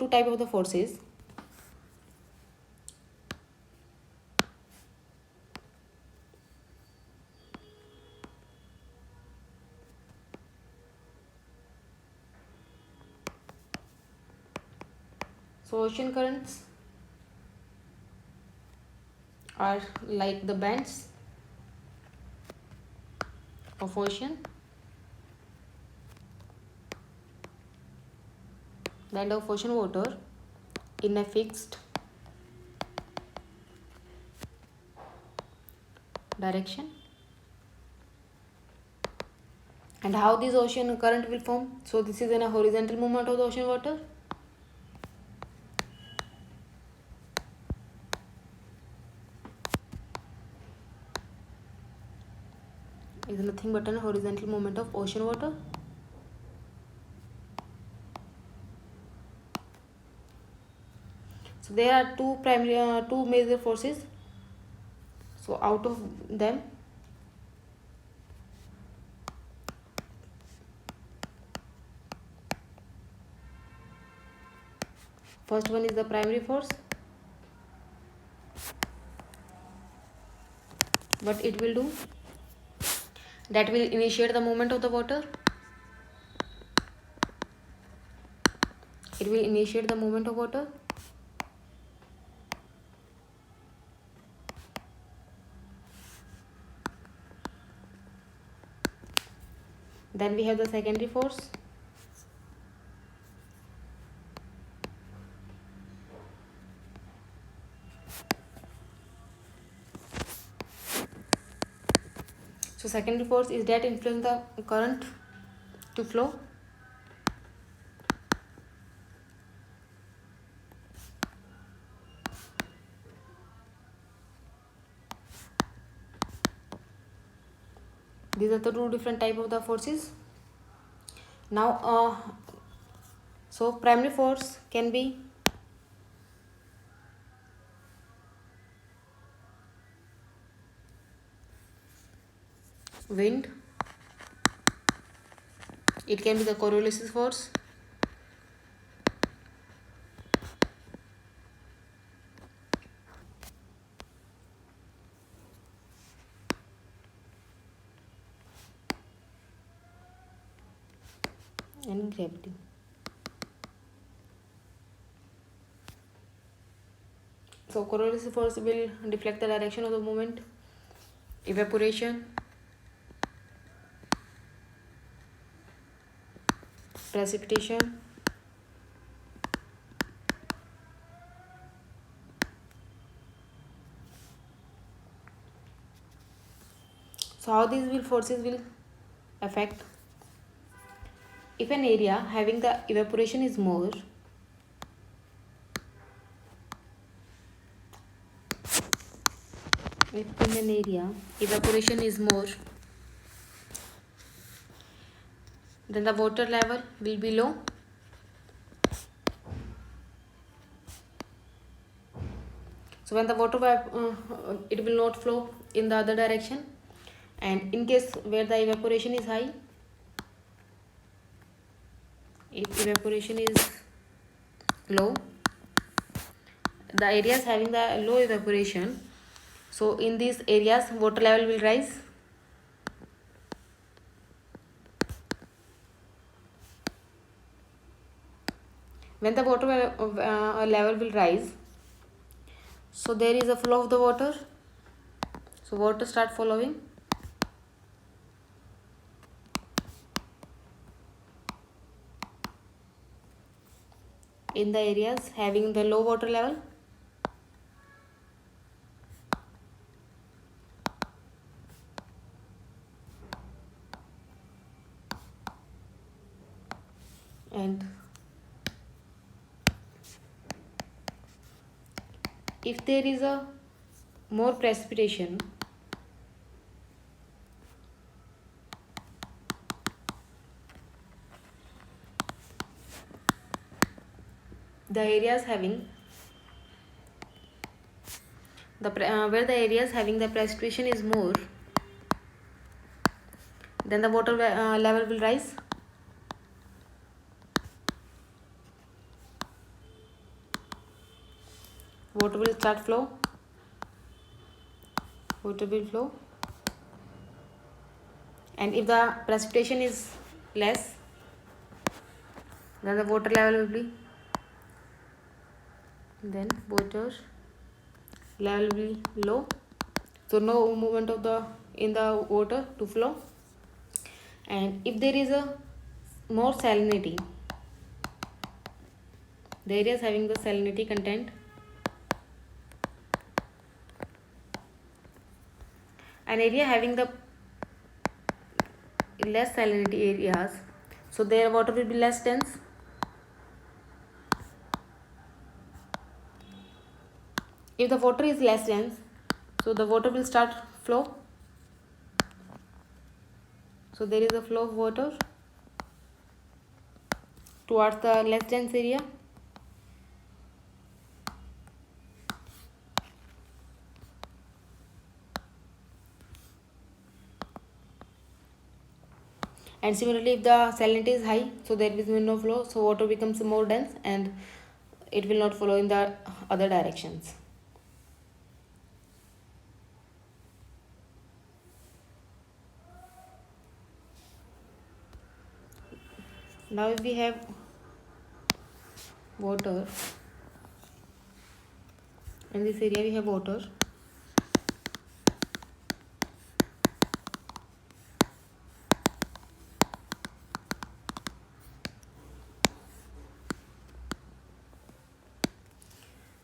two types of the forces. So ocean currents are like the bends of ocean. Bend of ocean water in a fixed direction. And how this ocean current will form? So this is in a horizontal movement of the ocean water. Is nothing but a horizontal movement of ocean water. So there are two major forces. So out of them, first one is the primary force. What it will do? That will initiate the movement of the water. It will initiate the movement of water. Then we have the secondary force. So secondary force is that influence the current to flow. These are the two different type of the forces. Now, so primary force can be wind. It can be the Coriolis force. And gravity. So Coriolis force will deflect the direction of the movement, evaporation, precipitation, so how these forces will affect? If an area having the evaporation is more, if in an area evaporation is more, then the water level will be low. So when the water it will not flow in the other direction, and in case where the evaporation is high, if evaporation is low, the areas having the low evaporation, so in these areas water level will rise. When the water level will rise, so there is a flow of the water, so water start following. In the areas having the low water level, and if there is a more precipitation, the areas having the where the areas having the precipitation is more, then the water level will rise. water will start flow. Water will flow. And if the precipitation is less, then the water level will be low, so no movement of the in the water to flow. And if there is a more salinity, the areas having the salinity content, an area having the less salinity areas, so their water will be less dense. If the water is less dense, so the water will start flow. So there is a flow of water towards the less dense area. And similarly, if the salinity is high, so there will be no flow, so water becomes more dense and it will not flow in the other directions. Now if we have water, in this area we have water,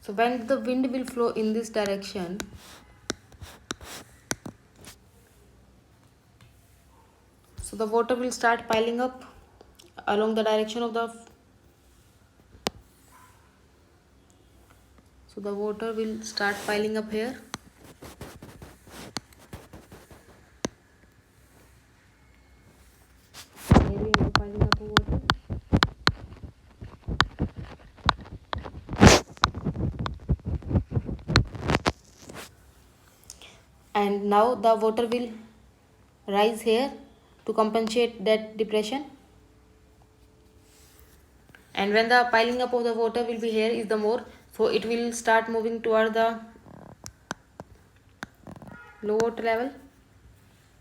so when the wind will flow in this direction, so the water will start piling up along the direction of the, so the water will start piling up here. Here we have the piling up of water. And now the water will rise here to compensate that depression. And when the piling up of the water will be here is the more, so it will start moving toward the low water level.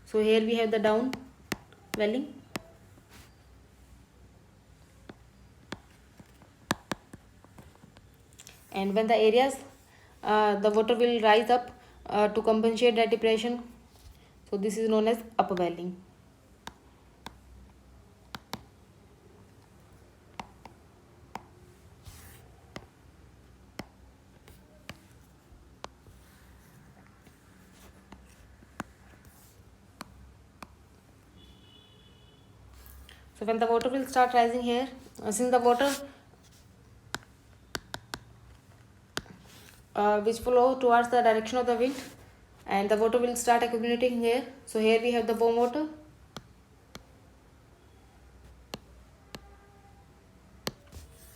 So here we have the down welling. And when the areas the water will rise up to compensate that depression, so this is known as upwelling. So when the water will start rising here, since the water which flow towards the direction of the wind, and the water will start accumulating here. So here we have the warm water,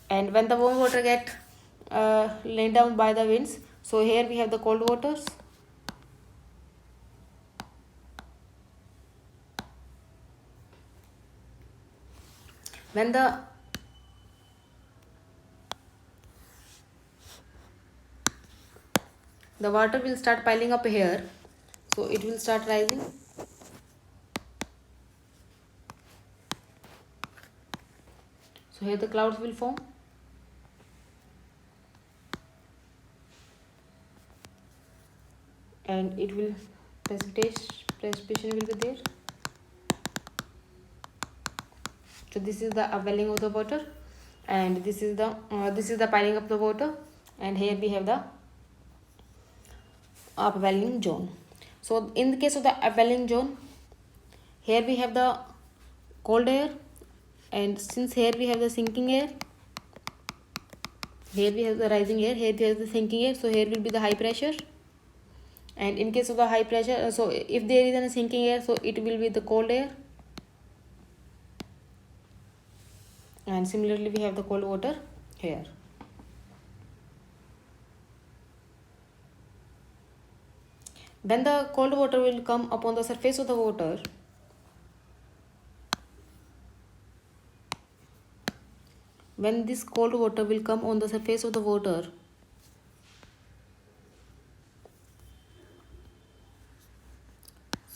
and when the warm water get laid down by the winds, so here we have the cold waters. When the water will start piling up here, so it will start rising. So here the clouds will form. And it will precipitation will be there. So this is the upwelling of the water, and this is the piling up the water, and here we have the upwelling zone. So in the case of the upwelling zone, here we have the cold air, and since here we have the sinking air, here we have the rising air, here we have the sinking air, so here will be the high pressure. And in case of the high pressure, so if there is a sinking air, so it will be the cold air. And similarly we have the cold water here. When the cold water will come upon the surface of the water, when this cold water will come on the surface of the water,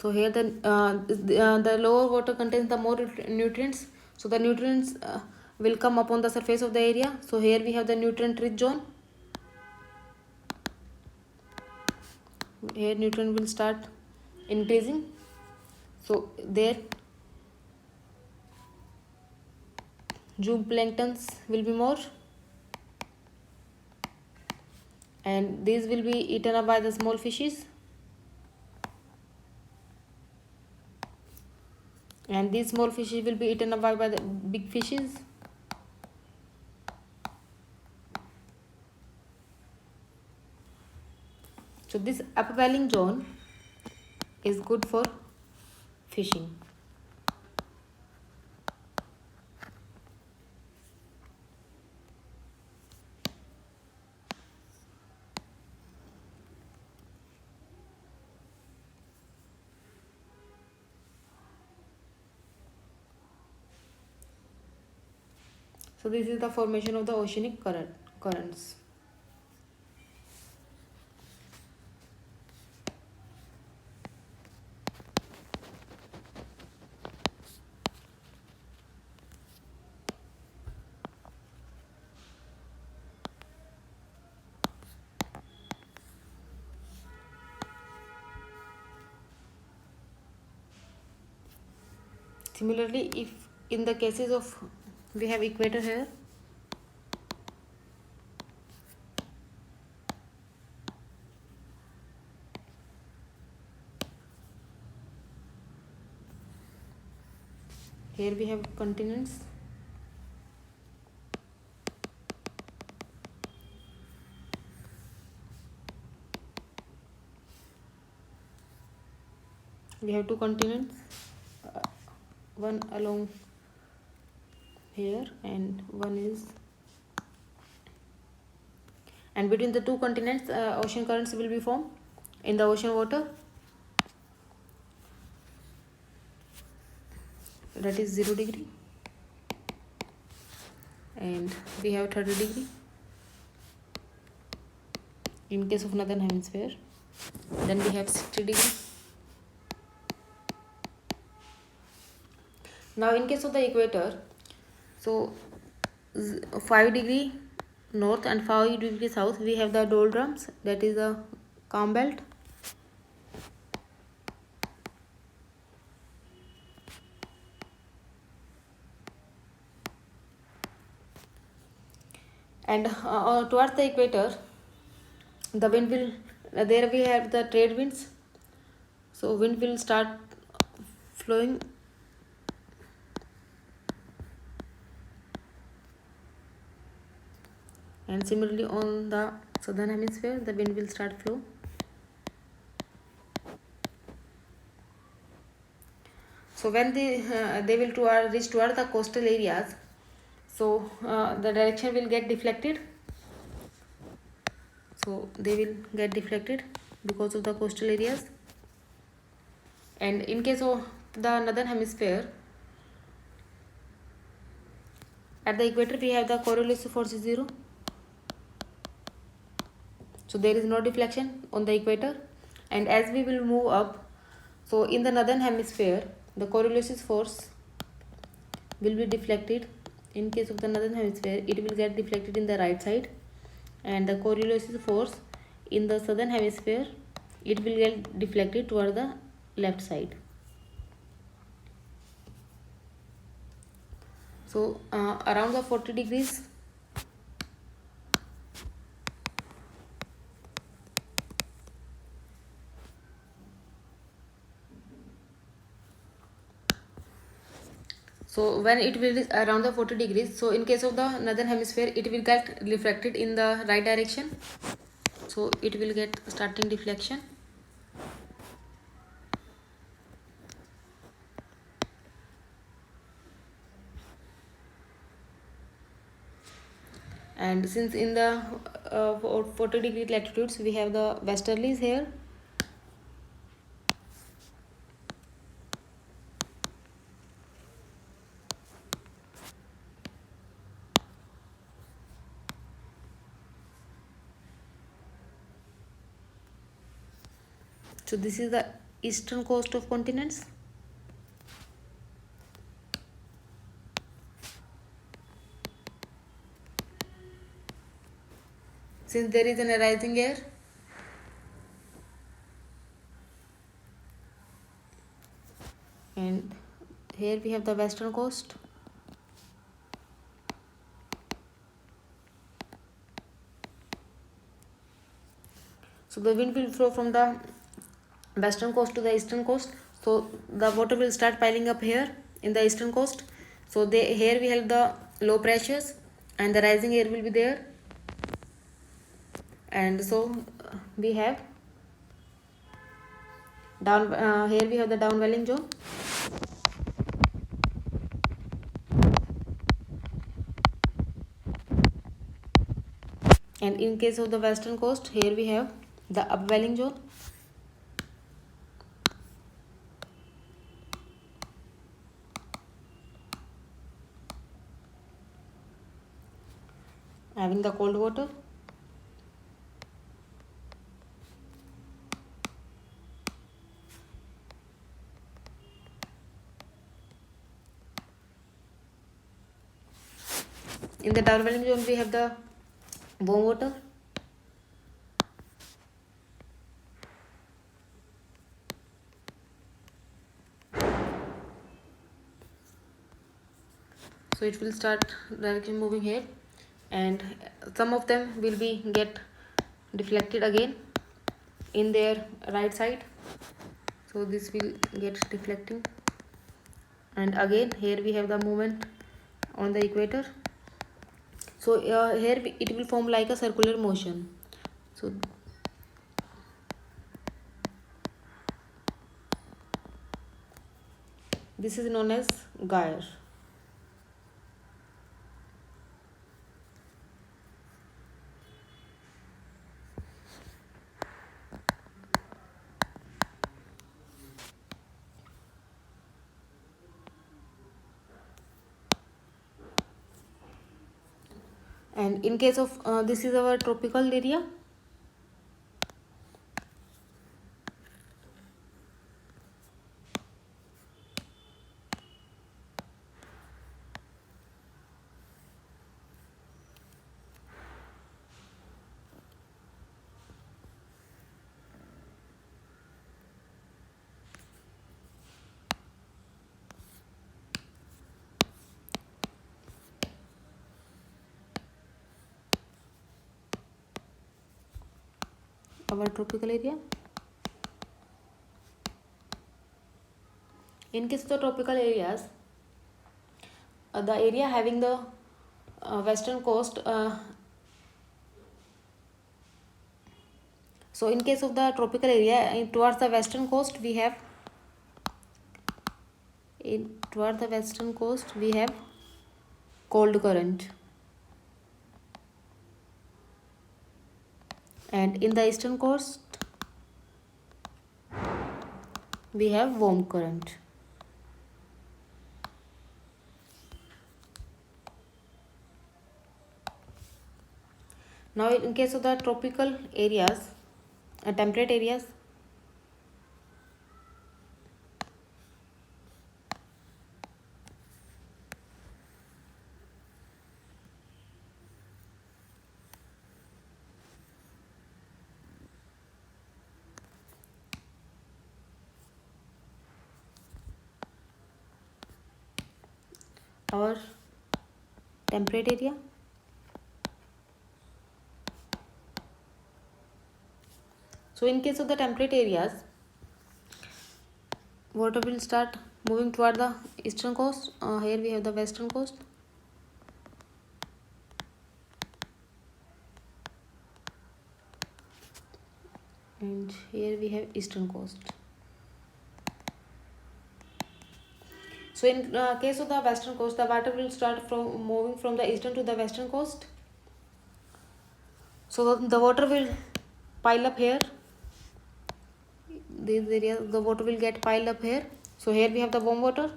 So here the lower water contains the more nutrients. So the nutrients will come upon the surface of the area. So here we have the nutrient rich zone. Here nutrient will start increasing. So there zooplanktons will be more, and these will be eaten up by the small fishes, and these small fishes will be eaten up by the big fishes. So this upwelling zone is good for fishing. So this is the formation of the oceanic currents. Similarly, if in the cases of we have equator here, here we have continents, we have two continents, one along here and one is, and between the two continents ocean currents will be formed in the ocean water, that is 0 degree, and we have 30 degree in case of northern hemisphere. Then we have 60 degree. Now in case of the equator, so 5 degree north and 5 degree south we have the doldrums, that is the calm belt, and towards the equator the wind will there we have the trade winds. So wind will start flowing and similarly on the southern hemisphere the wind will start flow. So when they will reach toward the coastal areas, so the direction will get deflected, so they will get deflected because of the coastal areas. And in case of the northern hemisphere, at the equator we have the correlation force is 0, so there is no deflection on the equator. And as we will move up, so in the northern hemisphere the correlation force will be deflected. In case of the northern hemisphere it will get deflected in the right side, and the correlation force in the southern hemisphere it will get deflected toward the left side. So around the 40 degrees so when it will is around the 40 degrees, so in case of the northern hemisphere it will get refracted in the right direction, so it will get starting deflection. And since in the 40 degree latitudes we have the westerlies here, so this is the eastern coast of continents. Since there is an rising air, and here we have the western coast. So the wind will flow from the western coast to the eastern coast. So the water will start piling up here in the eastern coast. So here we have the low pressures and the rising air will be there. And so we have here we have the downwelling zone. And in case of the western coast, here we have the upwelling zone. Having the cold water. In the downwelling zone, we have the warm water. So it will start direction moving here, and some of them will be get deflected again in their right side. So this will get deflecting, and again here we have the movement on the equator. So here it will form like a circular motion. So this is known as gyre. And in case of this is our tropical area. Our tropical area. In case of the tropical areas, the area having the western coast. So in case of the tropical area, towards the western coast we have cold current, and in the eastern coast we have warm current. Now in case of the tropical areas, temperate areas, our temperate area. So in case of the temperate areas, water will start moving toward the eastern coast. Here we have the western coast, and here we have eastern coast. So in case of the western coast, the water will start from moving from the eastern to the western coast. So the water will pile up here. These areas, the water will get piled up here. So here we have the warm water.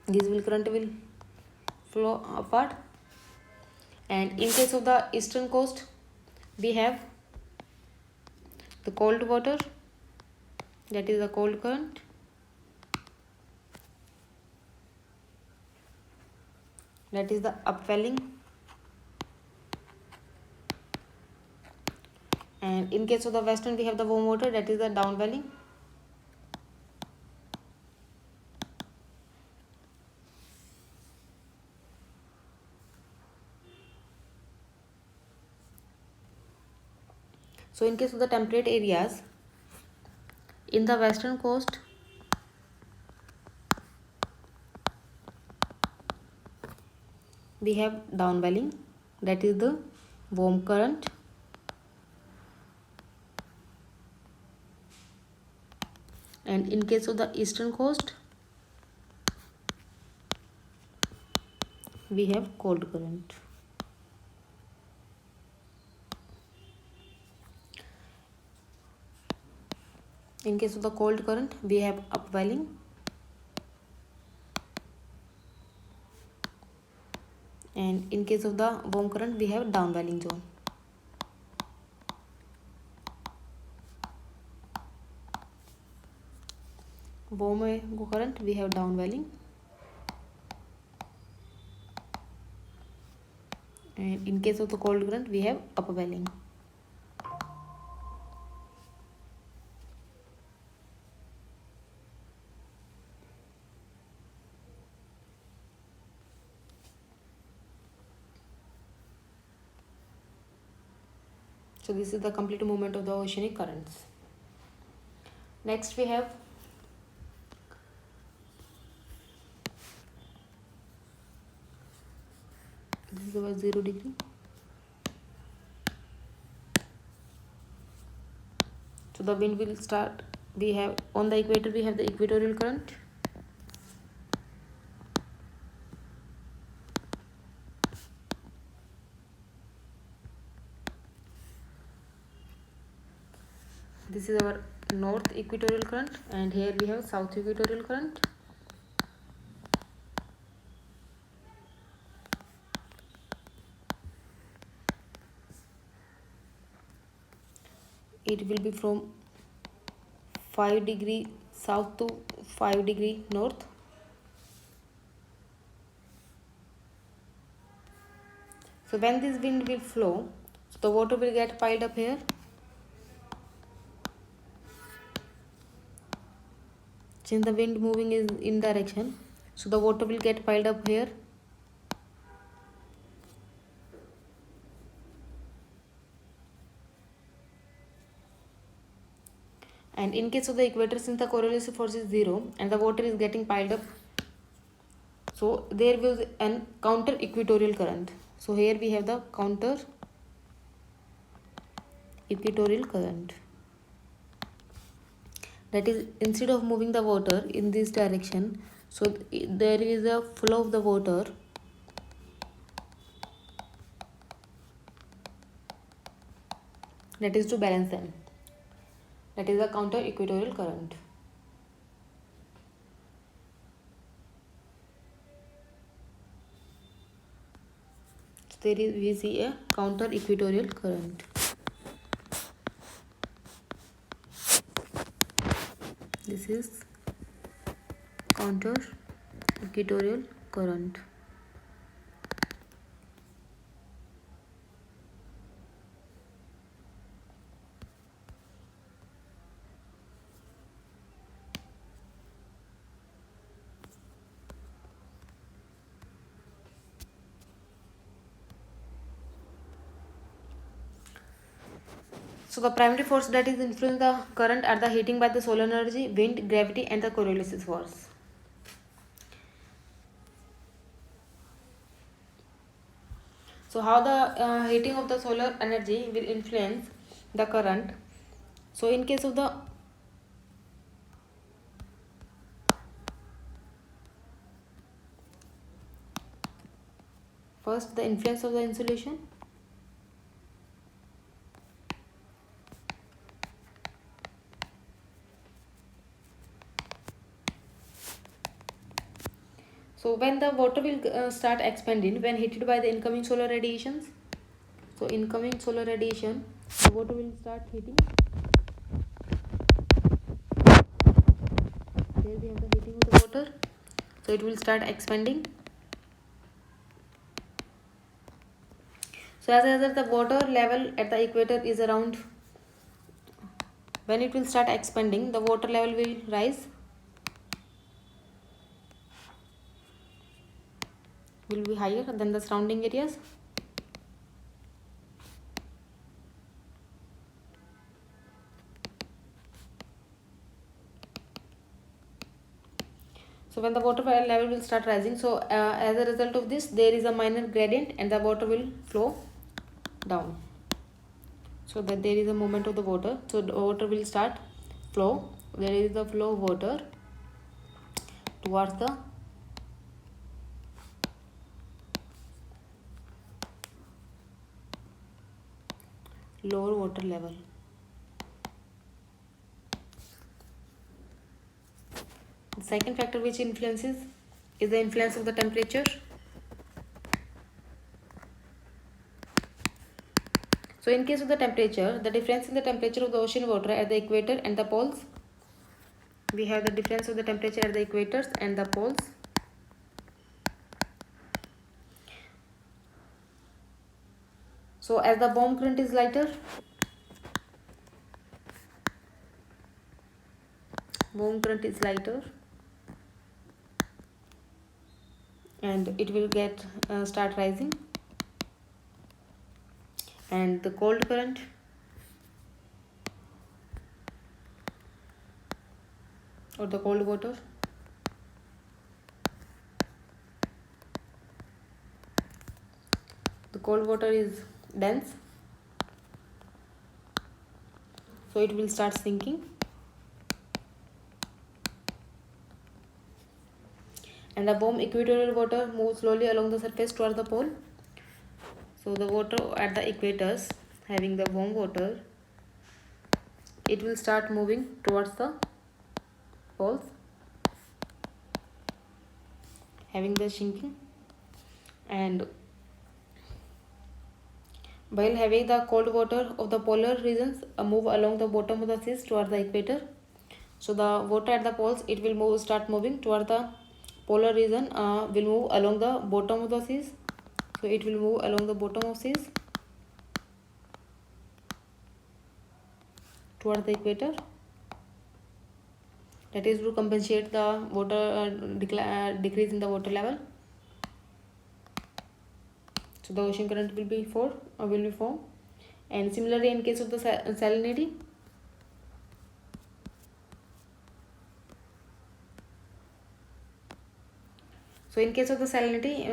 This current will flow apart. And in case of the eastern coast, we have the cold water, that is the cold current, that is the upwelling, and in case of the western we have the warm water, that is the downwelling. So in case of the temperate areas, in the western coast we have downwelling, that is the warm current, and in case of the eastern coast we have cold current. In case of the cold current we have upwelling, and in case of the warm current we have downwelling zone. Warm current we have downwelling, and in case of the cold current we have upwelling. So this is the complete movement of the oceanic currents. Next we have this is about 0 degree. So the wind will start, we have on the equator we have the equatorial current, this is our north equatorial current, and here we have south equatorial current. It will be from 5 degree south to 5 degree north. So when this wind will flow, so the water will get piled up here. Since the wind moving is in direction, so the water will get piled up here. And in case of the equator, since the correlation force is 0 and the water is getting piled up, so there will be an counter equatorial current. So here we have the counter equatorial current. That is, instead of moving the water in this direction, so there is a flow of the water that is to balance them. That is a counter equatorial current. So there is, we see a counter equatorial current. This is counter equatorial current. So the primary force that is influencing the current are the heating by the solar energy, wind, gravity, and the Coriolis force. So how the heating of the solar energy will influence the current? So in case of the first, the influence of the insulation. So when the water will start expanding when heated by the incoming solar radiations. So incoming solar radiation, the water will start heating. Here we have the heating of the water. So it will start expanding. So as the water level at the equator is around, when it will start expanding, the water level will rise, will be higher than the surrounding areas. So when the water level will start rising, so as a result of this, there is a minor gradient and the water will flow down. So that there is a movement of the water. So the water will start flow. There is the flow of water towards the lower water level. The second factor which influences is the influence of the temperature. So in case of the temperature, the difference in the temperature of the ocean water at the equator and the poles, we have the difference of the temperature at the equators and the poles. So as the warm current is lighter, and it will get start rising, and the cold current or the cold water, is dense, so it will start sinking, and the warm equatorial water moves slowly along the surface towards the pole. So the water at the equators having the warm water, it will start moving towards the poles, having the sinking, and while having the cold water of the polar regions move along the bottom of the seas towards the equator. So the water at the poles, it will start moving toward the polar region, will move along the bottom of the seas. So it will move along the bottom of seas toward the equator. That is to compensate the water decrease in the water level. So the ocean current will be formed. And similarly, in case of the salinity, so in case of the salinity,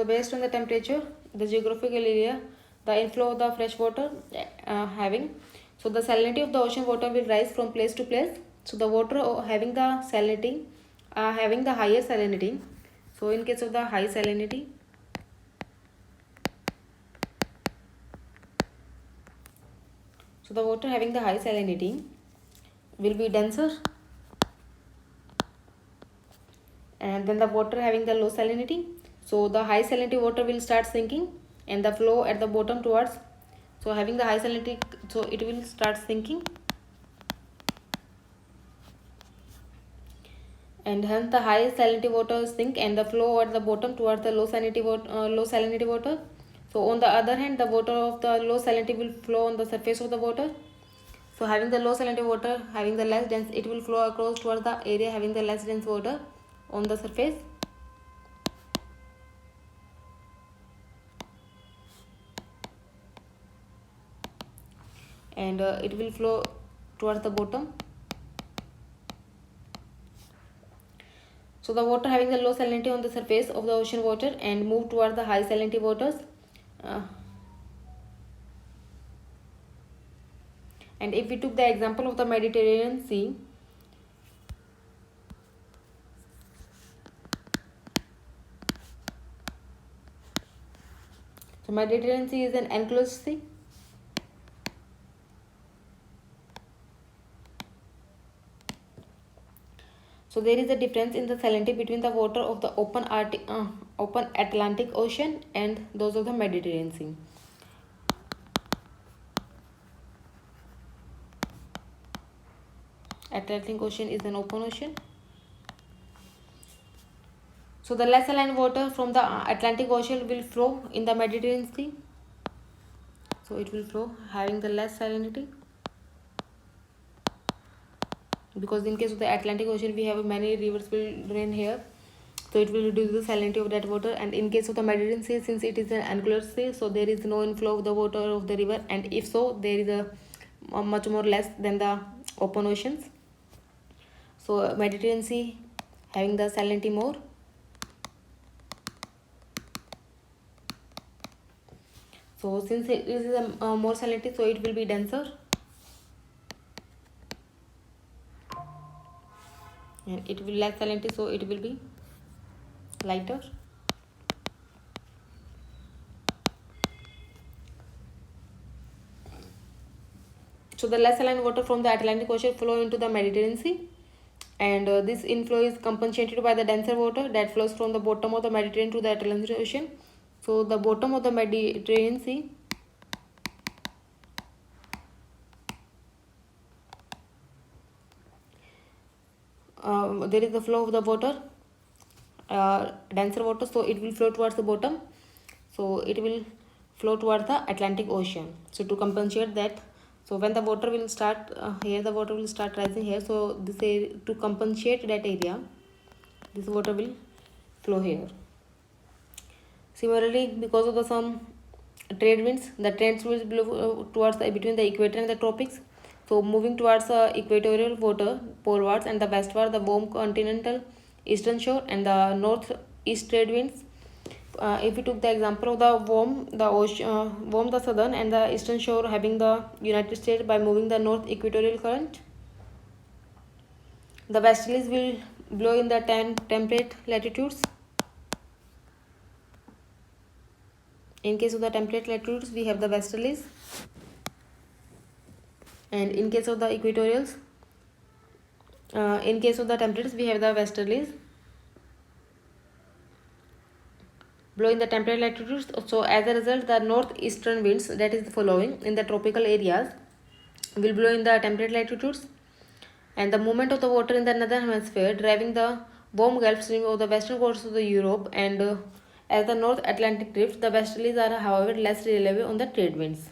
based on the temperature, the geographical area, the inflow of the fresh water having, so the salinity of the ocean water will rise from place to place. So the water having the salinity, having the higher salinity. So in case of the high salinity, so the water having the high salinity will be denser, and then the water having the low salinity, so the high salinity water will start sinking and the flow at the bottom towards, so having the high salinity, so it will start sinking, and hence the high salinity water sink and the flow at the bottom towards the low salinity water. So on the other hand, the water of the low salinity will flow on the surface of the water. So having the low salinity water having the less dense, it will flow across towards the area having the less dense water on the surface. And it will flow towards the bottom. So the water having the low salinity on the surface of the ocean water and move towards the high salinity waters. And if we took the example of the Mediterranean Sea, so Mediterranean Sea is an enclosed sea. So there is a difference in the salinity between the water of the open Atlantic Ocean and those of the Mediterranean Sea. Atlantic Ocean is an open ocean. So the less saline water from the Atlantic Ocean will flow in the Mediterranean Sea. So it will flow having the less salinity, because in case of the Atlantic Ocean we have many rivers will drain here, so it will reduce the salinity of that water. And in case of the Mediterranean Sea, since it is an enclosed sea, so there is no inflow of the water of the river, and if so, there is a much more less than the open oceans. So Mediterranean Sea having the salinity more. So since it is a more salinity, so it will be denser, and it will less salinity, so it will be lighter. So the less saline water from the Atlantic Ocean flow into the Mediterranean Sea, and this inflow is compensated by the denser water that flows from the bottom of the Mediterranean to the Atlantic Ocean. So the bottom of the Mediterranean Sea there is the flow of the water, denser water, so it will flow towards the bottom, so it will flow towards the Atlantic Ocean. So to compensate that, so when the water will start here, the water will start rising here, so this area, to compensate that area, this water will flow here. Similarly, because of the some trade winds, the trends will blow towards the between the equator and the tropics. So moving towards the equatorial water polewards and the westward, the warm continental eastern shore and the northeast trade winds. If we took the example of the warm, the ocean, warm the southern and the eastern shore having the United States by moving the north equatorial current, the westerlies will blow in the temperate latitudes. In case of the temperate latitudes, we have the westerlies, and in case of the equatorials, in case of the temperate, we have the westerlies blow in the temperate latitudes. So as a result, the northeastern winds, that is the following in the tropical areas, will blow in the temperate latitudes, and the movement of the water in the northern hemisphere driving the warm Gulf Stream of the western coast of the Europe, and as the North Atlantic drifts, the westerlies are however less reliable on the trade winds.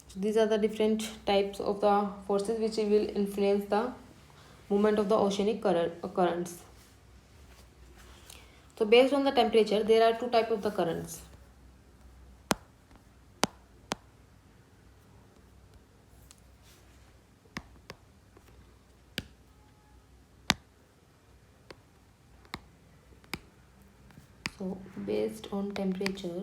So these are the different types of the forces which will influence the movement of the oceanic currents. So based on the temperature, there are two types of the currents. So based on temperature,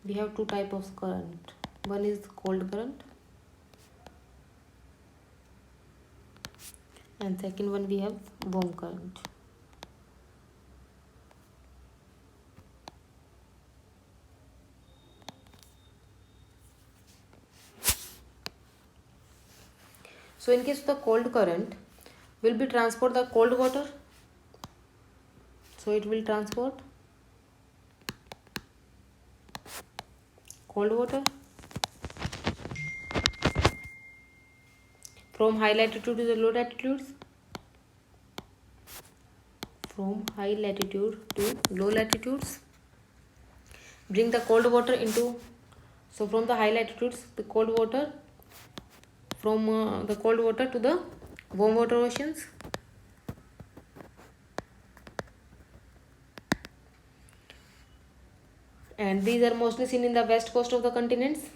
we have two types of current. One is cold current, and second one we have warm current. So in case of the cold current, will be transport the cold water. So it will transport cold water from high latitude to the low latitudes, from high latitude to low latitudes, bring the cold water into, so from the high latitudes, the cold water, from the cold water to the warm water oceans, and these are mostly seen in the west coast of the continents.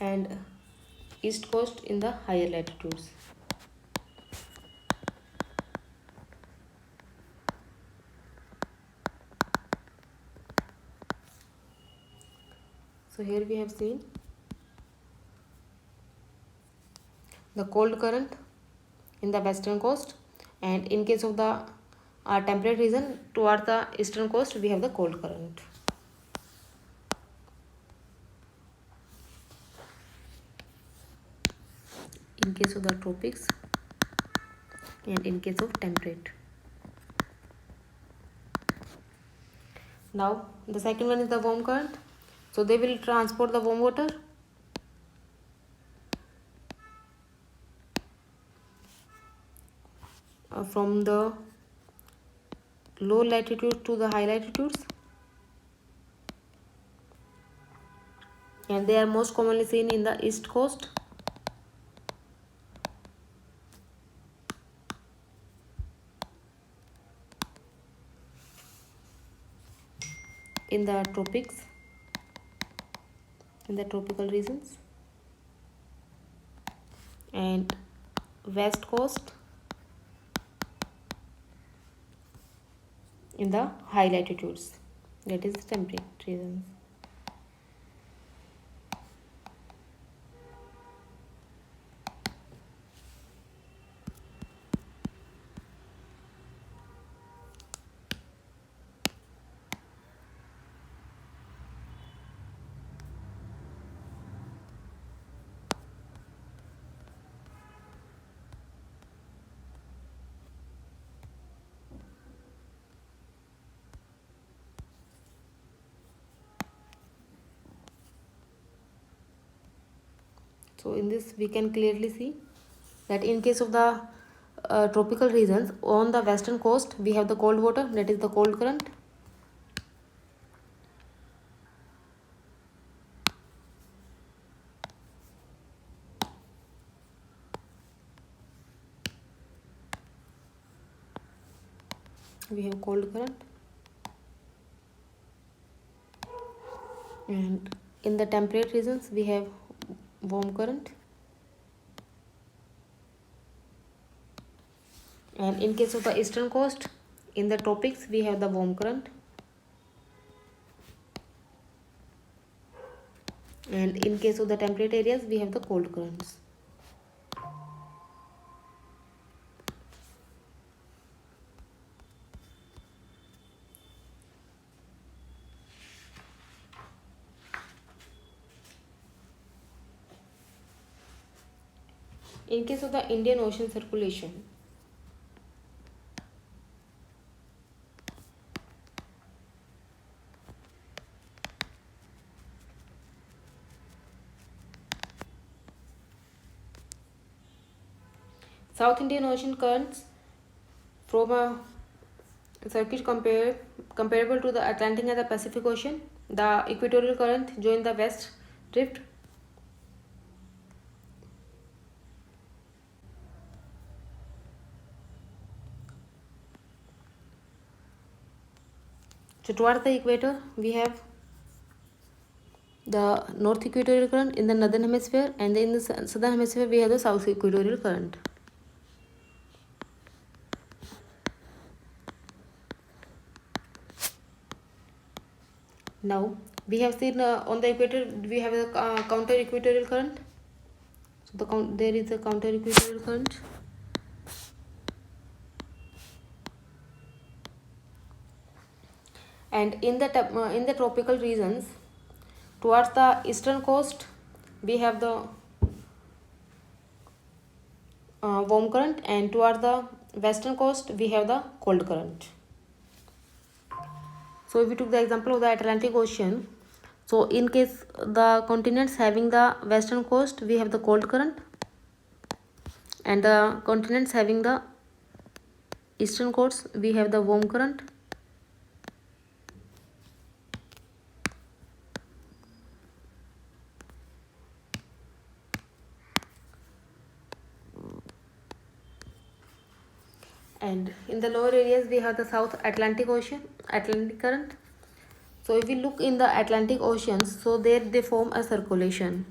And east coast in the higher latitudes. So here we have seen the cold current in the western coast, and in case of the our temperate region. Towards the eastern coast we have the cold current. In case of the tropics and in case of temperate. Now the second one is the warm current. So they will transport the warm water from the low latitude to the high latitudes, and they are most commonly seen in the east coast, in the tropics, in the tropical regions, and west coast in the high latitudes, that is temperate regions. So in this we can clearly see that in case of the tropical regions, on the western coast we have the cold water, that is the cold current. We have cold current, and in the temperate regions we have warm current, and in case of the eastern coast, in the tropics we have the warm current, and in case of the temperate areas we have the cold currents. In case of the Indian Ocean circulation, South Indian Ocean currents from a circuit comparable to the Atlantic and the Pacific Ocean. The equatorial current join the west drift. So towards the equator we have the north equatorial current in the northern hemisphere, and in the southern hemisphere we have the south equatorial current. Now we have seen on the equator we have a counter equatorial current. So there is a counter equatorial current. And in the tropical regions, towards the eastern coast we have the warm current, and towards the western coast we have the cold current. So if we took the example of the Atlantic Ocean, so in case the continents having the western coast we have the cold current, and the continents having the eastern coast we have the warm current. And in the lower areas we have the South Atlantic current. So if we look in the Atlantic Oceans, so there they form a circulation.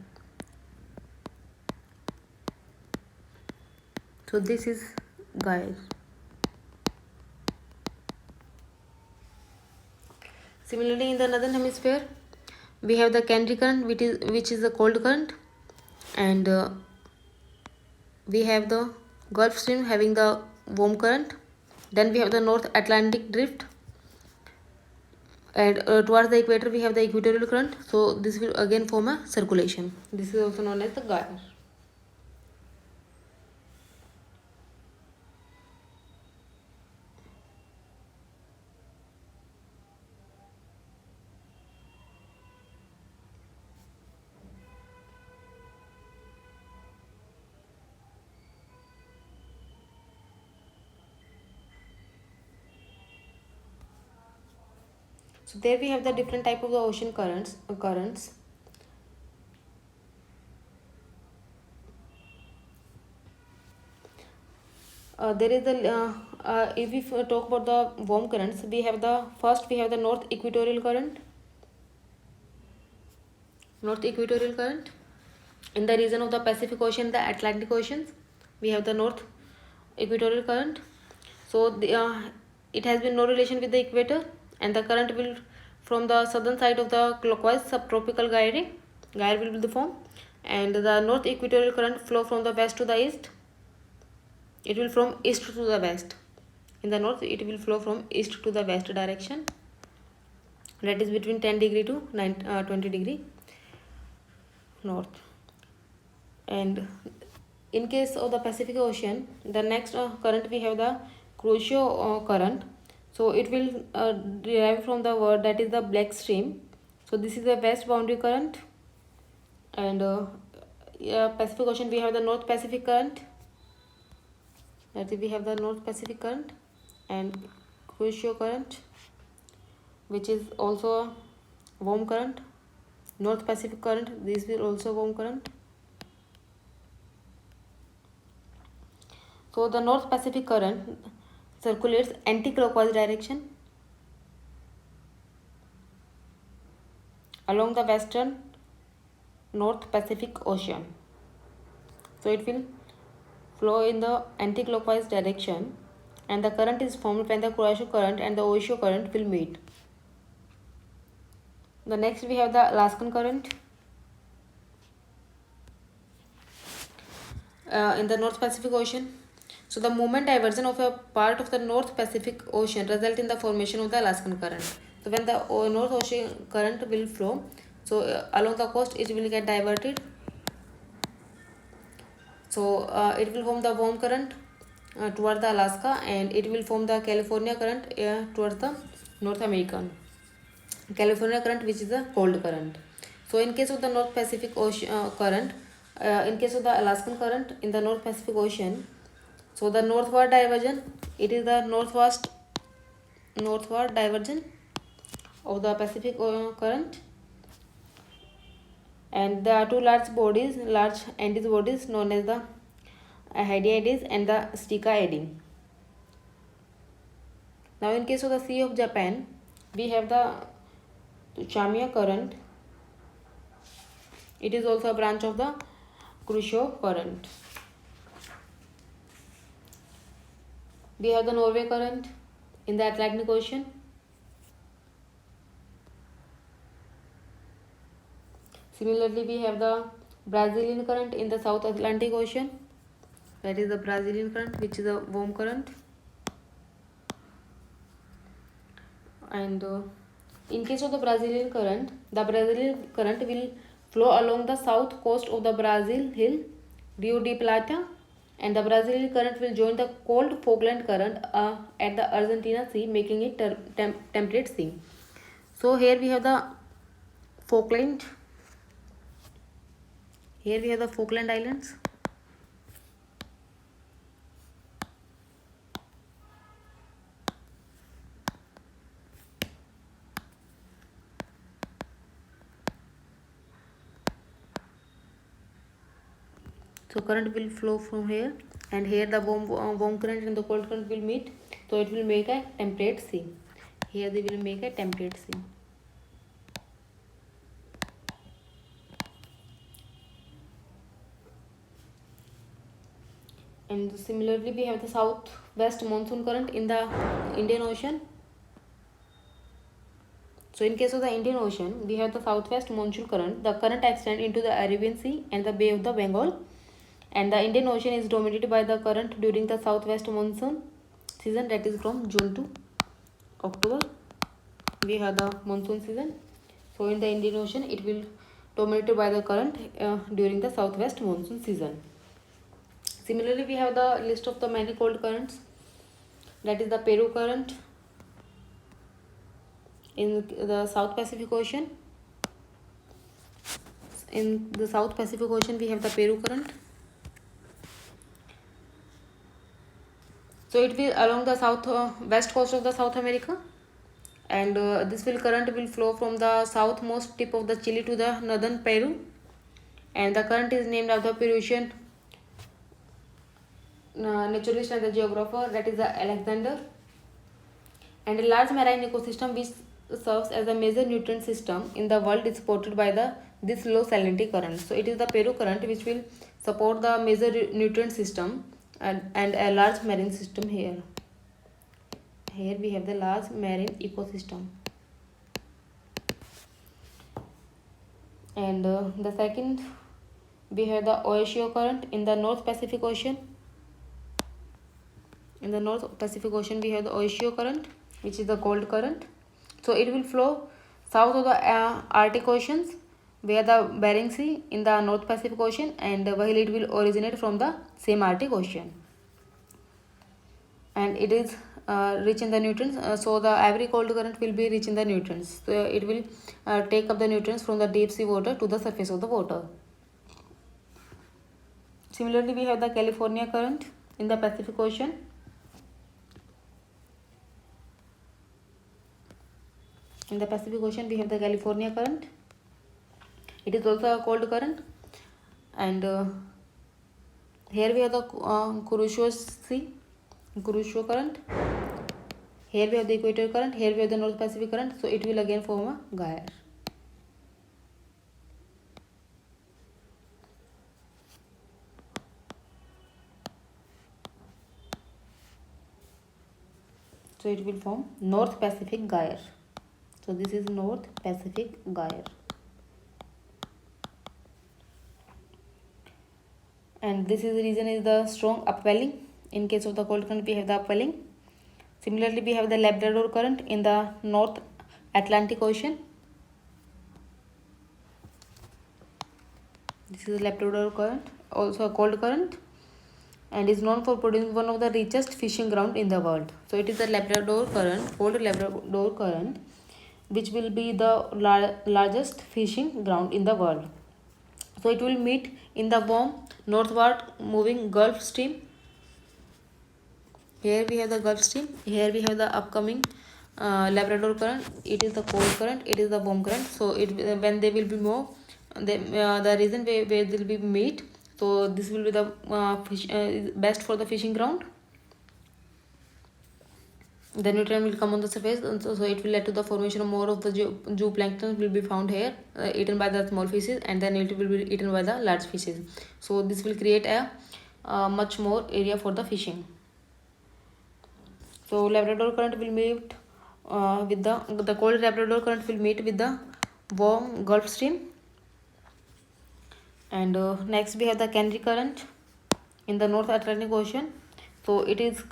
So this is, guys. Similarly, in the northern hemisphere we have the Canary current, which is the cold current, and we have the Gulf Stream having the warm current, Then we have the North Atlantic drift, and towards the equator we have the equatorial current. So this will again form a circulation. This is also known as the gyre. So there we have the different type of the ocean currents. There is the if we talk about the warm currents, we have the north equatorial current. North equatorial current in the region of the Pacific Ocean, the Atlantic Oceans. We have the north equatorial current. So it has been no relation with the equator, and the current will from the southern side of the clockwise subtropical gyre will be the form, and the north equatorial current flow from the west to the east. It will from east to the west. In the north, it will flow from east to the west direction. That is between 10 degree to 20 degree north. And in case of the Pacific Ocean, the next current we have the Crucio current. So it will derive from the word that is the Black Stream. So this is the west boundary current. And Pacific Ocean, we have the North Pacific current. That is, we have the North Pacific current and Crucio current, which is also a warm current. North Pacific current, this will also warm current. So the North Pacific current circulates anti-clockwise direction along the western North Pacific Ocean. So it will flow in the anti-clockwise direction, and the current is formed when the Crucio current and the Oishio current will meet. The next we have the Alaskan current. In the North Pacific Ocean. So the moment diversion of a part of the North Pacific Ocean result in the formation of the Alaskan current. So when the North Ocean current will flow, so along the coast it will get diverted. So it will form the warm current towards the Alaska, and it will form the California current towards the North American. California current, which is a cold current. So in case of the North Pacific Ocean current, in case of the Alaskan current in the North Pacific Ocean, so the northward diversion, it is the northward diversion of the Pacific current, and there are two large Andes bodies known as the Hyades and the Stika Eddy. Now in case of the Sea of Japan, we have the Chamiya current. It is also a branch of the Crucio current. We have the Norway current in the Atlantic Ocean. Similarly, we have the Brazilian current in the South Atlantic Ocean. That is the Brazilian current, which is a warm current. And in case of the Brazilian current will flow along the south coast of the Brazil hill, Rio de Plata, and the Brazilian current will join the cold Falkland current at the Argentina Sea, making it temperate sea. So here we have the Falkland. Here we have the Falkland Islands. So current will flow from here, and here the warm current and the cold current will meet. So it will make a temperate sea. Here they will make a temperate sea. And similarly, we have the southwest monsoon current in the Indian Ocean. So in case of the Indian Ocean, we have the southwest monsoon current. The current extends into the Arabian Sea and the Bay of the Bengal. And the Indian Ocean is dominated by the current during the southwest monsoon season, that is from June to October. We have the monsoon season. So in the Indian Ocean, it will dominated by the current during the southwest monsoon season. Similarly, we have the list of the many cold currents, that is the Peru current in the South Pacific Ocean. In the South Pacific Ocean, we have the Peru current. So it will along the west coast of the South America, and this current will flow from the southmost tip of the Chile to the northern Peru, and the current is named after Peruvian naturalist and the geographer, that is the Alexander. And a large marine ecosystem which serves as a major nutrient system in the world is supported by this low salinity current. So it is the Peru current which will support the major nutrient system and a large marine system here. Here we have the large marine ecosystem. And the second, we have the Oishio current in the North Pacific Ocean. In the North Pacific Ocean, we have the Oishio current, which is the cold current. So it will flow south of the Arctic Oceans, where the Bering Sea in the North Pacific Ocean, and while it will originate from the same Arctic Ocean. And it is rich in the nutrients, so the every cold current will be rich in the nutrients. So it will take up the nutrients from the deep sea water to the surface of the water. Similarly, we have the California current in the Pacific Ocean. In the Pacific Ocean, we have the California current. It is also a cold current, and here we have the Kuroshio current. Here we have the equator current. Here we have the North Pacific current. So it will again form a gyre. So it will form North Pacific gyre. So this is North Pacific gyre. And this is the reason is the strong upwelling. In case of the cold current, we have the upwelling. Similarly, we have the Labrador current in the North Atlantic Ocean. This is the Labrador current, also a cold current, and is known for producing one of the richest fishing ground in the world. So it is the Labrador current, cold Labrador current, which will be the largest fishing ground in the world. So it will meet in the warm northward moving Gulf Stream. Here we have the Gulf Stream. Here we have the upcoming Labrador current. It is the cold current. It is the warm current. So when they will be more, the reason where they will be meet. So this will be the best for the fishing ground. The nutrient will come on the surface, so it will lead to the formation of more of the zooplankton will be found here, eaten by the small fishes, and then it will be eaten by the large fishes. So this will create a much more area for the fishing. So Labrador current will meet with the cold Labrador current will meet with the warm Gulf Stream. And next we have the Canary current in the North Atlantic Ocean. So it is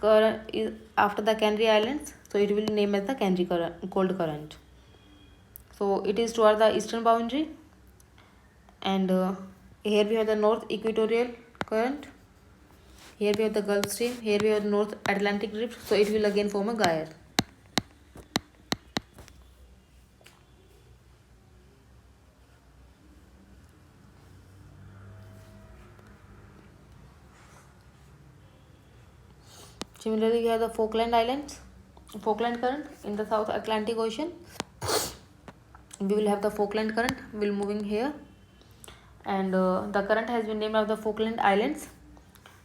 after the Canary Islands, so it will name as the Canary current, cold current. So it is toward the eastern boundary, and here we have the North Equatorial current. Here we have the Gulf Stream. Here we have the North Atlantic Drift. So it will again form a gyre. Similarly, we have the Falkland Islands, Falkland current in the South Atlantic Ocean. We will have the Falkland current will moving here, and the current has been named after the Falkland Islands,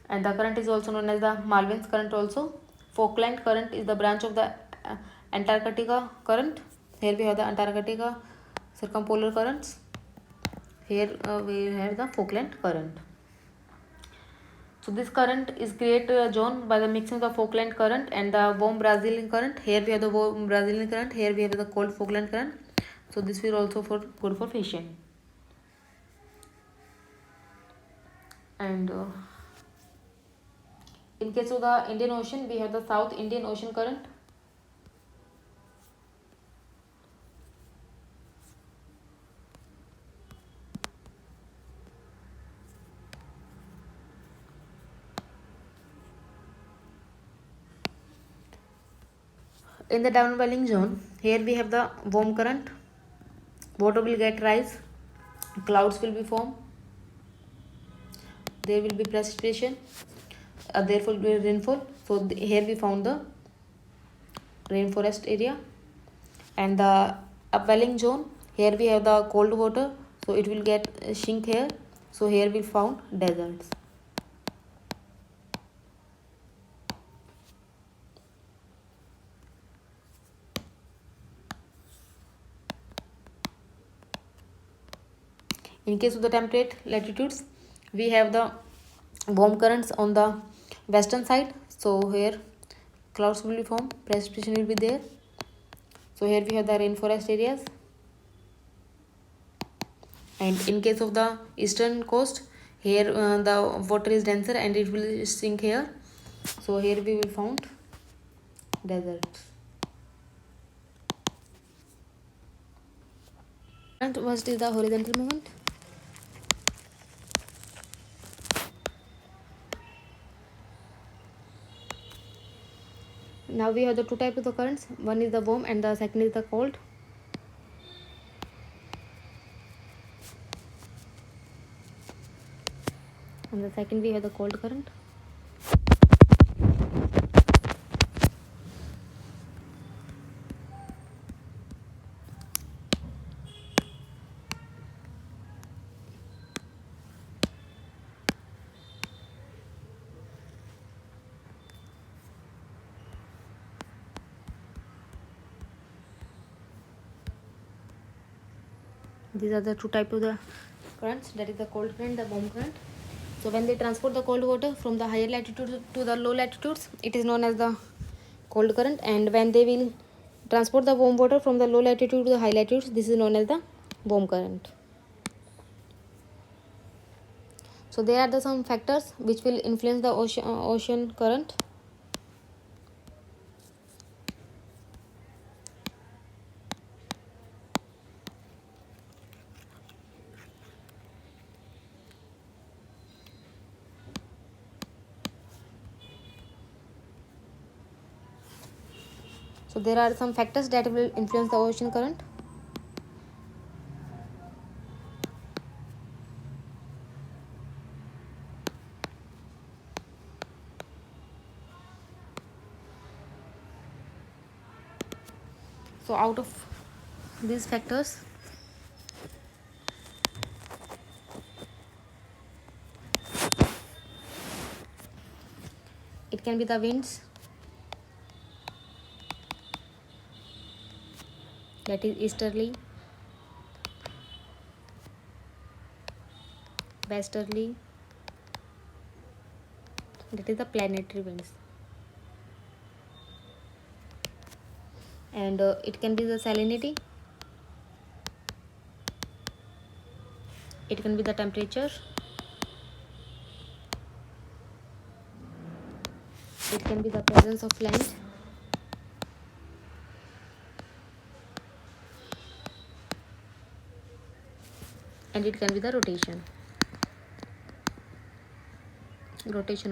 and the current is also known as the Malvins current also. Falkland current is the branch of the Antarctica current. Here we have the Antarctica circumpolar currents. Here we have the Falkland current. So this current is created zone by the mixing of the Falkland current and the warm Brazilian current. Here we have the warm Brazilian current. Here we have the cold Falkland current. So this will also good for fishing. And In case of the Indian Ocean, we have the South Indian Ocean current. In the downwelling zone, here we have the warm current. Water will get rise, clouds will be formed, there will be precipitation, therefore will be rainfall. So here we found the rainforest area. And the upwelling zone, here we have the cold water, so it will get sink here. So here we found deserts. In case of the temperate latitudes, we have the warm currents on the western side. So here clouds will be formed, precipitation will be there. So here we have the rainforest areas. And in case of the eastern coast, here the water is denser and it will sink here. So here we will found deserts. And what is the horizontal movement? Now we have the two types of the currents. One is the warm and the second is the cold. And the second we have the cold current. These are the two types of the currents, that is the cold current, the warm current. So when they transport the cold water from the higher latitudes to the low latitudes, it is known as the cold current. And when they will transport the warm water from the low latitude to the high latitudes, this is known as the warm current. So there are some factors which will influence the ocean current. So there are some factors that will influence the ocean current. So out of these factors, it can be the winds, that is easterly, westerly, that is the planetary winds. And it can be the salinity, it can be the temperature, it can be the presence of land, and it can be the rotation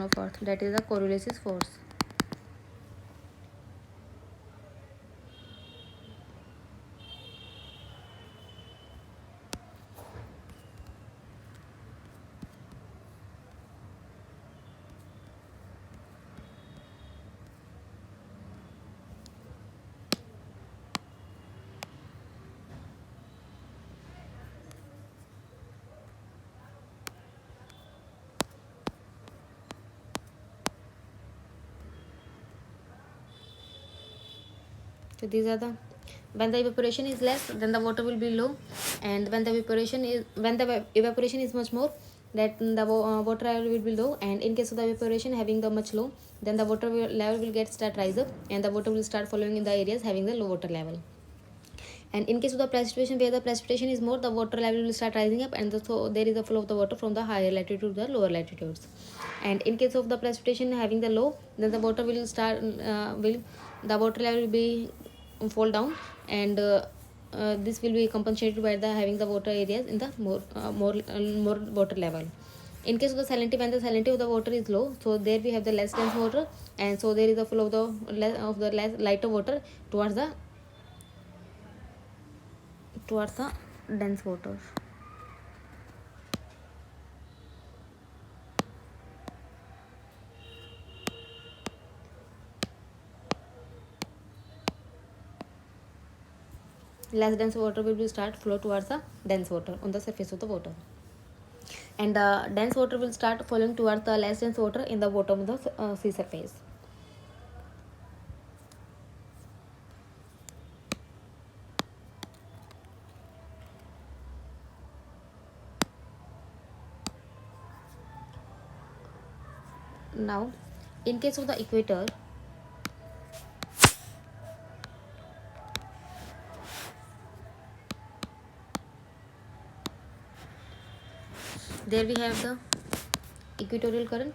of earth, that is the Coriolis force. So these are the, when the evaporation is less, then the water will be low, and when the evaporation is much more, that the water level will be low. And in case of the evaporation having the much low, then the level will get start rise up, and the water will start following in the areas having the low water level. And in case of the precipitation, where the precipitation is more, the water level will start rising up, and so there is a flow of the water from the higher latitude to the lower latitudes. And in case of the precipitation having the low, then the water will start the water level will be fall down, and this will be compensated by the having the water areas in the more water level. In case of the salinity, when the salinity of the water is low, so there we have the less dense water, and so there is a flow of the less lighter water towards the dense water. Less dense water will start flow towards the dense water on the surface of the water, and the dense water will start flowing towards the less dense water in the bottom of the sea surface. Now, in case of the equator, there we have the equatorial current,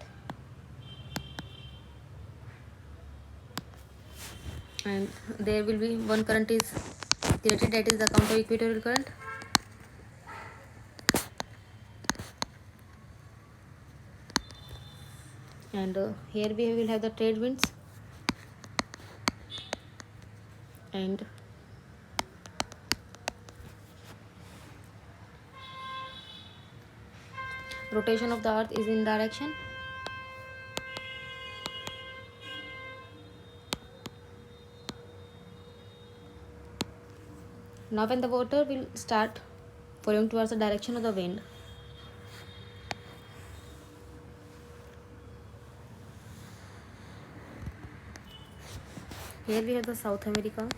and there will be one current is created, that is the counter equatorial current. And here we will have the trade winds, and rotation of the earth is in direction. Now when the water will start flowing towards the direction of the wind, here we have the South America,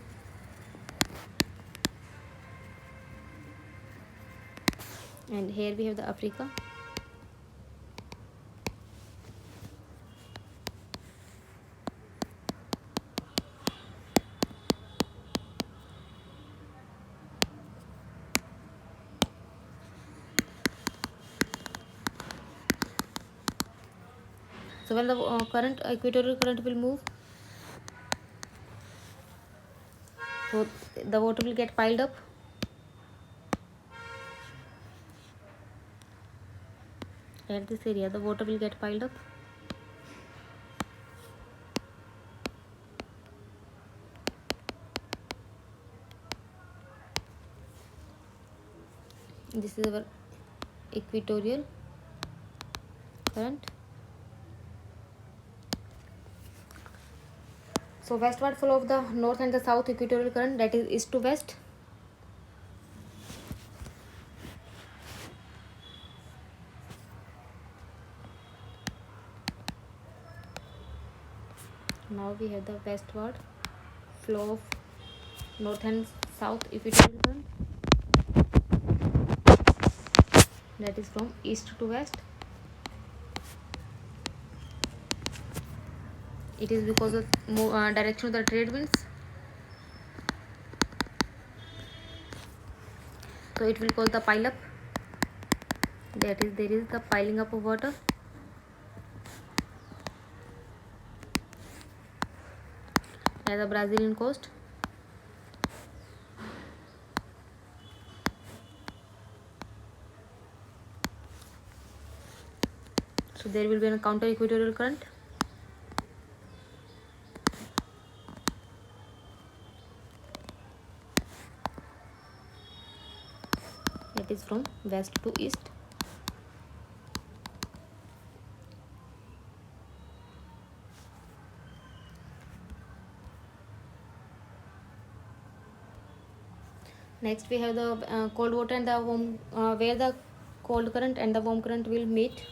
and here we have the Africa, so when the current equatorial current will move, so the water will get piled up, at this area the water will get piled up, this is our equatorial current. So westward flow of the north and the south equatorial current, that is east to west. Now we have the westward flow of north and south equatorial current, that is from east to west. It is because of direction of the trade winds, so it will cause the pile up, that is there is the piling up of water. At the Brazilian coast, so there will be a counter equatorial current, that is from west to east. Next we have the cold water and the warm, where the cold current and the warm current will meet.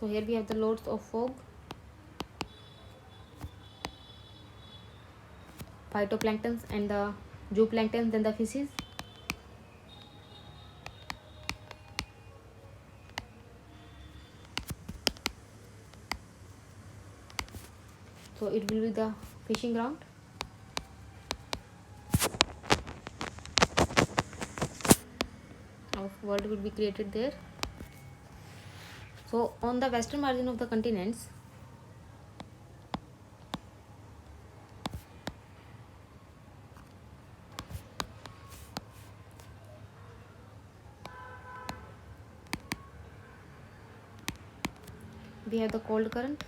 So here we have the loads of fog, phytoplanktons and the zooplankton, then the fishes. So it will be the fishing ground. Our world will be created there. So on the western margin of the continents, we have the cold current.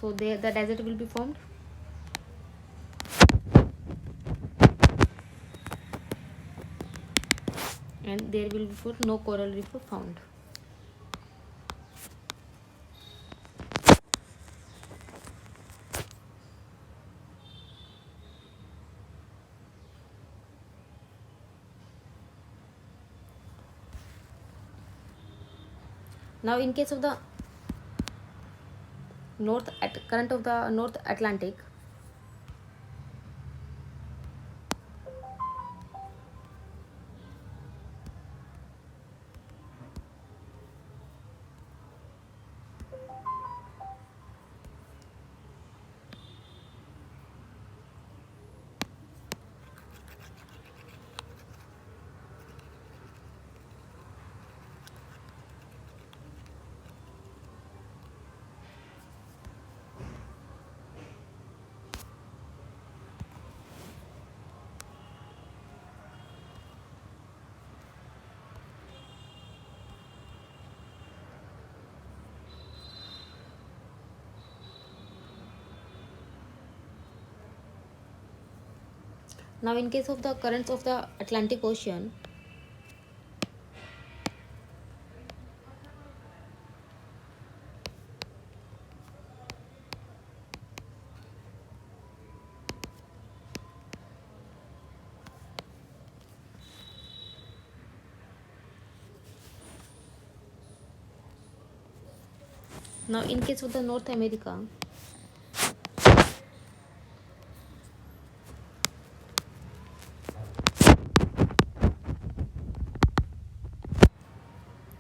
So there the desert will be formed. And there will be no coral reef found. Now in case of the current of the North Atlantic, now in case of the currents of the Atlantic Ocean, now in case of the North America,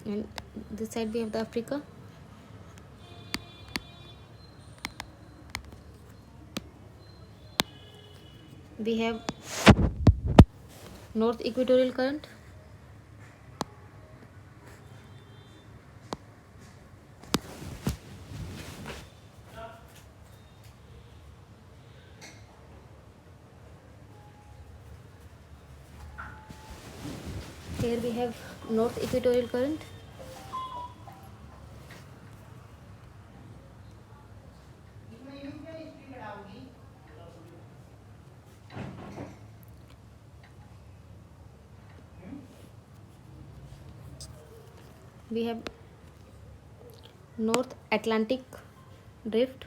and this side we have the Africa, we have North Equatorial Current, here we have North Equatorial Current, we have North Atlantic Drift,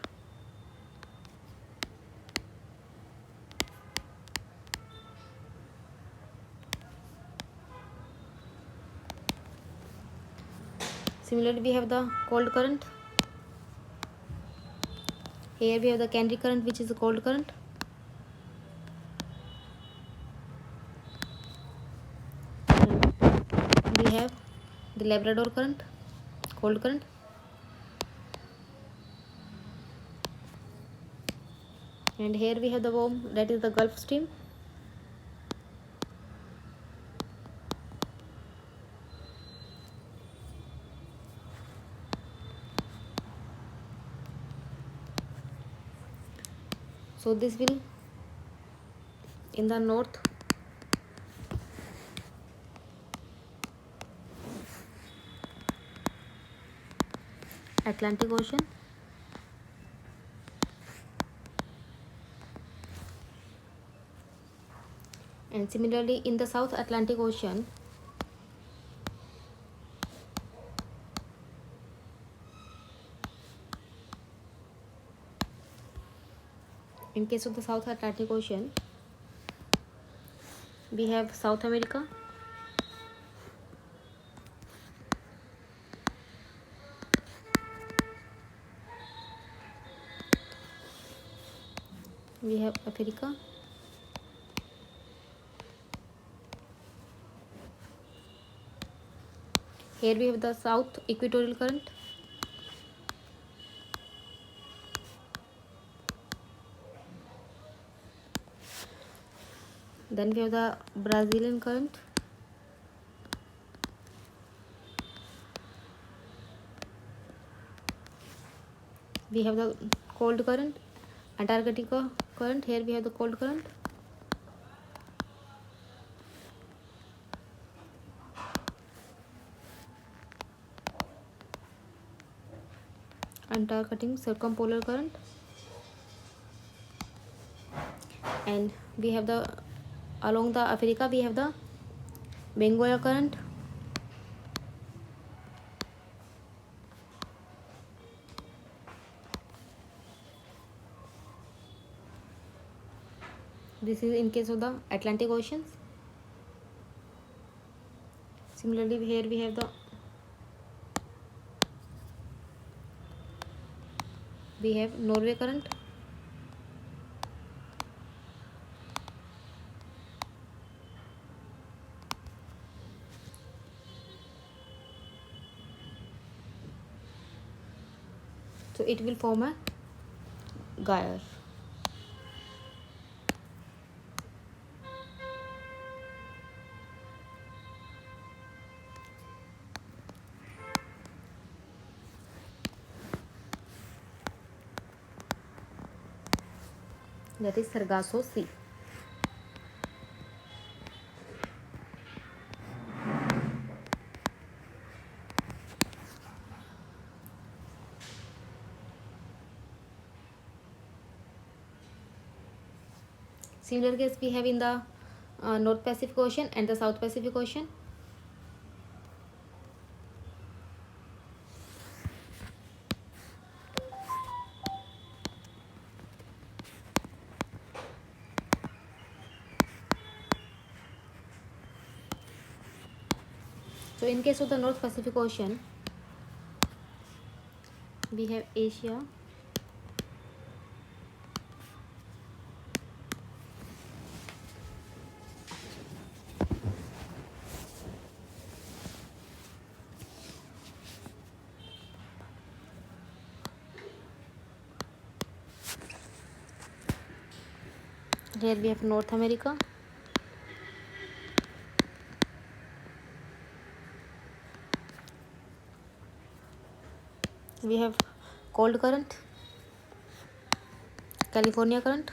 similarly we have the cold current, here we have the Canary current, which is a cold current, and we have the Labrador current, cold current, and here we have the warm, that is the Gulf Stream. So this will in the North Atlantic Ocean, and similarly in the South Atlantic Ocean, in case of the South Atlantic Ocean, we have South America, we have Africa. Here we have the South Equatorial Current. Then we have the Brazilian Current. We have the cold current, Antarctica current. Here we have the cold current. Antarctic circumpolar current. And we have the along the Africa we have the Bengal current. This is in case of the Atlantic Oceans. Similarly, here we have Norway current. So it will form a gyre. That is Sargasso Sea. Similar case we have in the North Pacific Ocean and the South Pacific Ocean. So in case of the North Pacific Ocean, we have Asia, here we have North America, we have cold current, California current,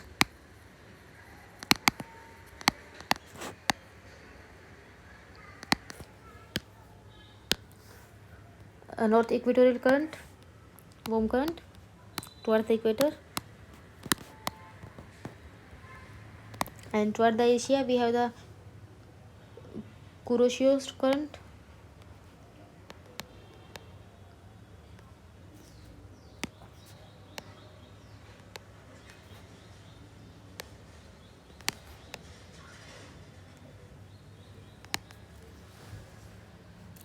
North Equatorial current, warm current towards the equator, and toward the Asia we have the Kuroshio current,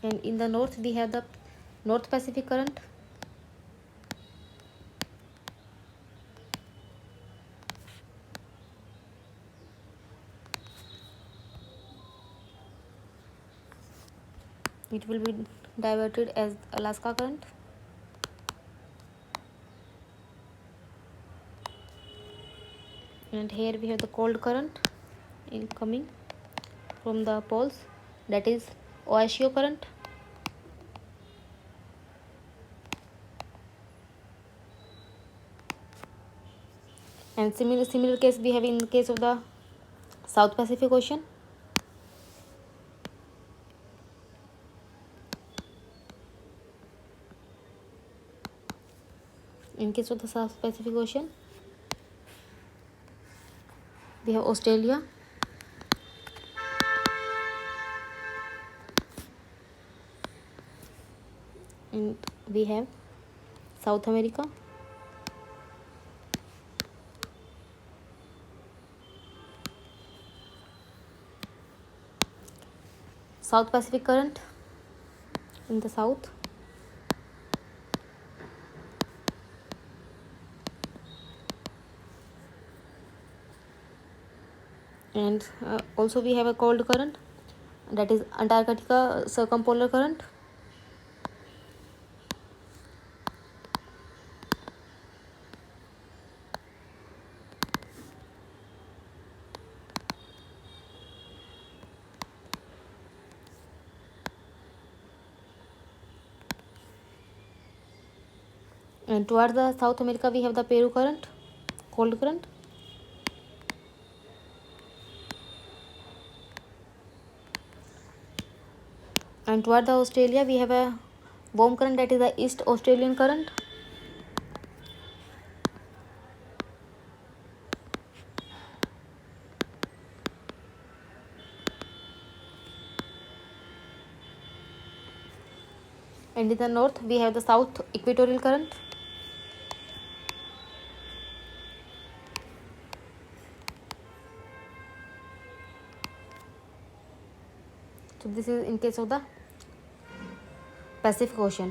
and in the north we have the North Pacific current. It will be diverted as Alaska current. And here we have the cold current incoming from the poles, that is Oashio current. And similar case we have in the case of the South Pacific Ocean. In case of the South Pacific Ocean, we have Australia, and we have South America, South Pacific current in the south, And also we have a cold current, that is Antarctica circumpolar current. And towards the South America we have the Peru current, cold current. And toward the Australia we have a warm current, that is the East Australian current. And in the north we have the South Equatorial current. So this is in case of the Pacific Ocean.